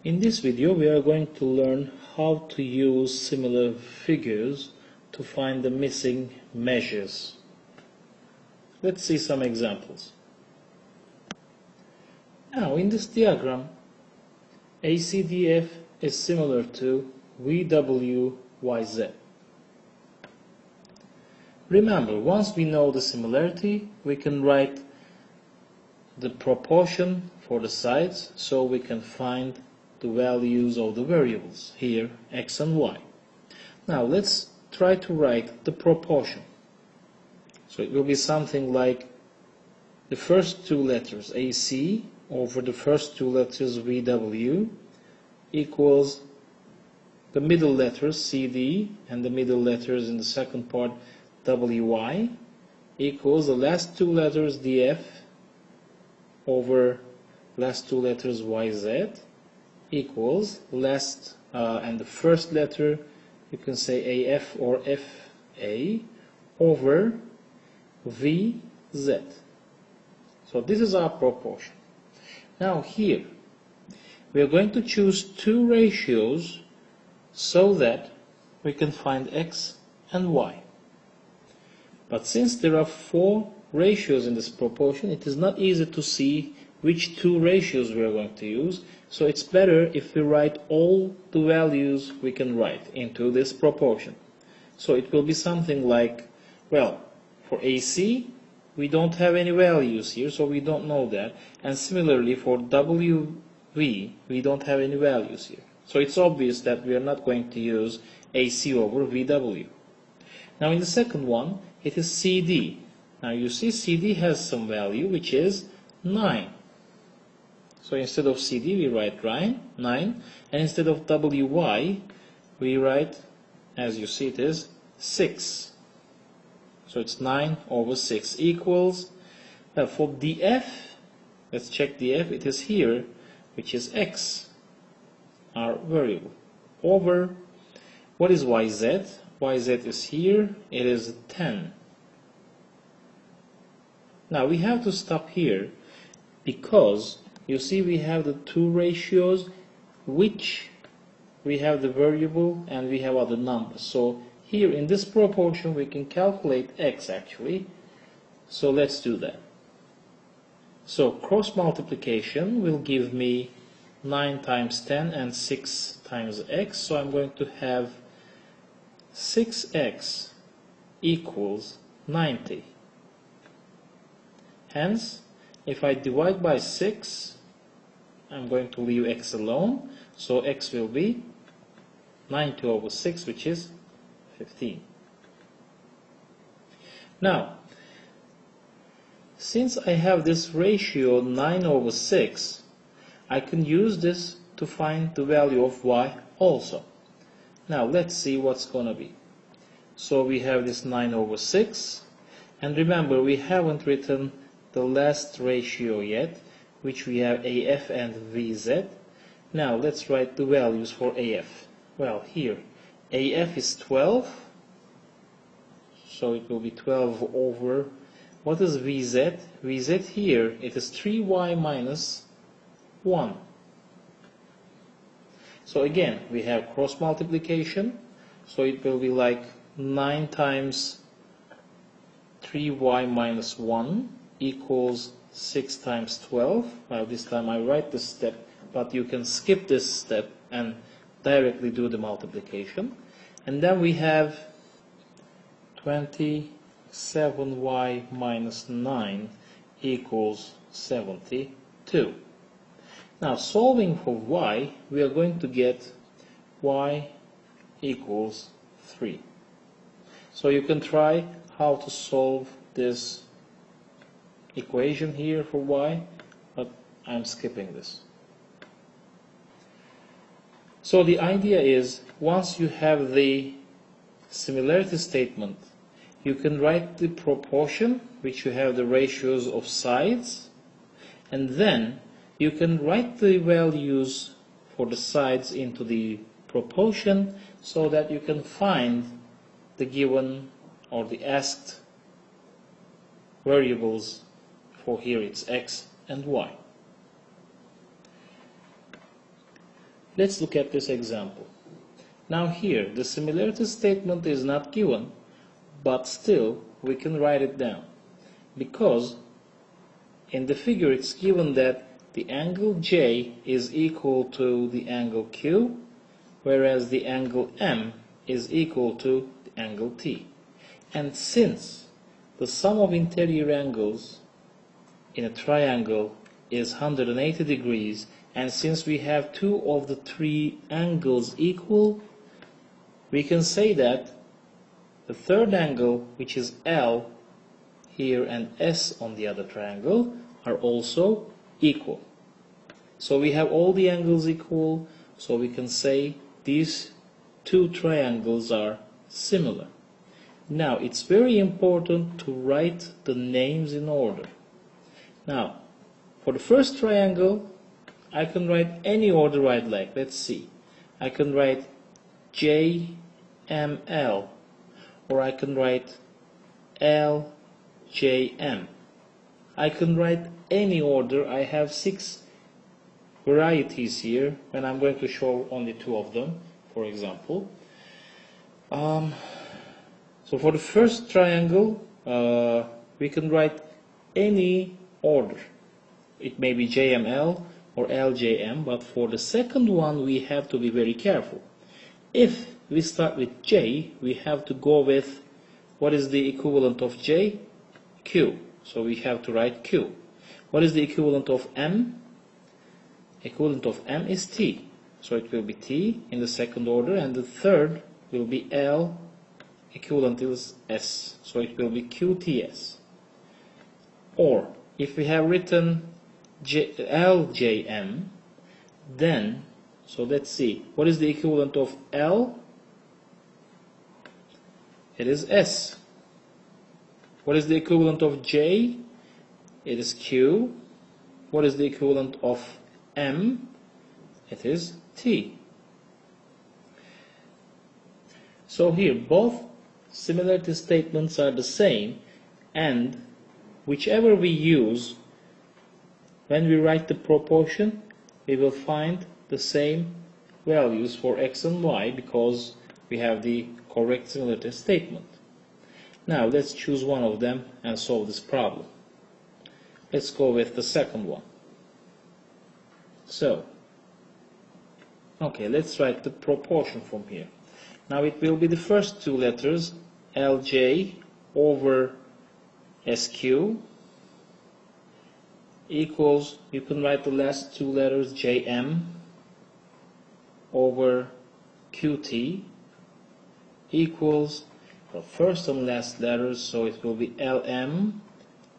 In this video we are going to learn how to use similar figures to find the missing measures. Let's see some examples. Now in this diagram, ACDF is similar to VWYZ. Remember, once we know the similarity, we can write the proportion for the sides so we can find the values of the variables, here x and y. Now let's try to write the proportion. So it will be something like the first two letters AC over the first two letters VW equals the middle letters CD and the middle letters in the second part WY equals the last two letters DF over last two letters YZ equals last and the first letter you can say AF or FA over VZ. So this is our proportion. Now here we are going to choose two ratios so that we can find x and y. But since there are four ratios in this proportion, it is not easy to see which two ratios we are going to use. So it's better if we write all the values we can write into this proportion. So it will be something like, well, for AC we don't have any values here, so we don't know that. And similarly for WV we don't have any values here. So it's obvious that we are not going to use AC over VW. Now in the second one it is CD. Now you see CD has some value which is 9. So instead of CD we write 9, and instead of WY we write, as you see, it is 6. So it's 9 over 6 equals, for DF, let's check DF, it is here, which is x, our variable, over, what is YZ? YZ is here, it is 10. Now we have to stop here because you see we have the two ratios which we have the variable and we have other numbers. So here in this proportion we can calculate x actually. So let's do that. So cross multiplication will give me 9 times 10 and 6 times x. So I'm going to have 6x equals 90. Hence, if I divide by 6, I'm going to leave x alone. So x will be 90 over 6, which is 15. Now, since I have this ratio 9 over 6, I can use this to find the value of y also. Now let's see what's going to be. So we have this 9 over 6, and remember we haven't written the last ratio yet, which we have AF and VZ. Now let's write the values for AF. Well, here AF is 12, so it will be 12 over, what is VZ? VZ here, it is 3y minus 1. So again, we have cross multiplication, so it will be like 9 times 3y minus 1 equals 6 times 12. Well, this time I write this step, but you can skip this step and directly do the multiplication. And then we have 27y minus 9 equals 72. Now solving for y, we are going to get y equals 3. So you can try how to solve this equation here for y, but I'm skipping this. So the idea is, once you have the similarity statement, you can write the proportion, which you have the ratios of sides, and then you can write the values for the sides into the proportion so that you can find the given or the asked variables. For here it's x and y. Let's look at this example. Now here, the similarity statement is not given, but still we can write it down. Because in the figure it's given that the angle J is equal to the angle Q, whereas the angle M is equal to the angle T. And since the sum of interior angles in a triangle is 180 degrees, and since we have two of the three angles equal, we can say that the third angle, which is L here and S on the other triangle, are also equal. So we have all the angles equal, so we can say these two triangles are similar. Now it's very important to write the names in order. Now for the first triangle I can write any order I'd like. Let's see. I can write JML, or I can write LJM. I can write any order. I have 6 varieties here, and I'm going to show only 2 of them, for example. So for the first triangle, we can write any order. It may be JML or LJM, but for the second one we have to be very careful. If we start with J, we have to go with, what is the equivalent of J? Q. So we have to write Q. What is the equivalent of M? Equivalent of M is T. So it will be T in the second order, and the third will be L, equivalent is S. So it will be QTS. Or if we have written LJM, then, so let's see, what is the equivalent of L? It is S. What is the equivalent of J? It is Q. What is the equivalent of M? It is T. So here both similarity statements are the same, and whichever we use, when we write the proportion, we will find the same values for x and y because we have the correct similarity statement. Now let's choose one of them and solve this problem. Let's go with the second one. So, okay, let's write the proportion from here. Now it will be the first 2 letters, LJ over SQ, equals, you can write the last 2 letters JM over QT, equals the first and last letters, so it will be LM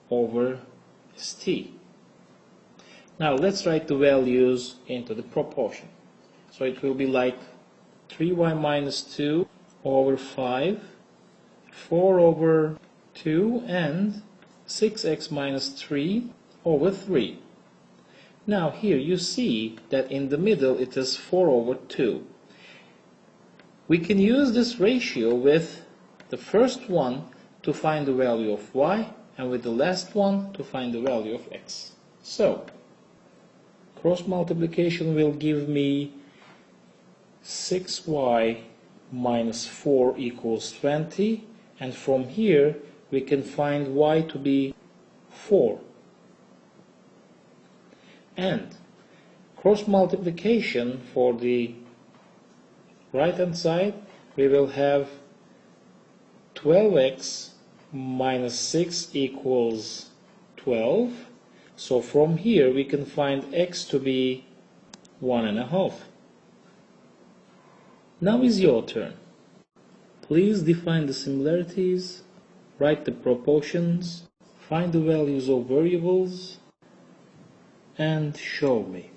over ST. Now let's write the values into the proportion. So it will be like 3y minus 2 over 5, 4 over 2, and 6x minus 3 over 3. Now here you see that in the middle it is 4 over 2. We can use this ratio with the first one to find the value of y, and with the last one to find the value of x. So cross multiplication will give me 6y minus 4 equals 20, and from here we can find y to be 4. And cross multiplication for the right hand side, we will have 12x minus 6 equals 12. So from here we can find x to be 1.5. Now is your turn. Please define the similarities, write the proportions, find the values of variables, and show me.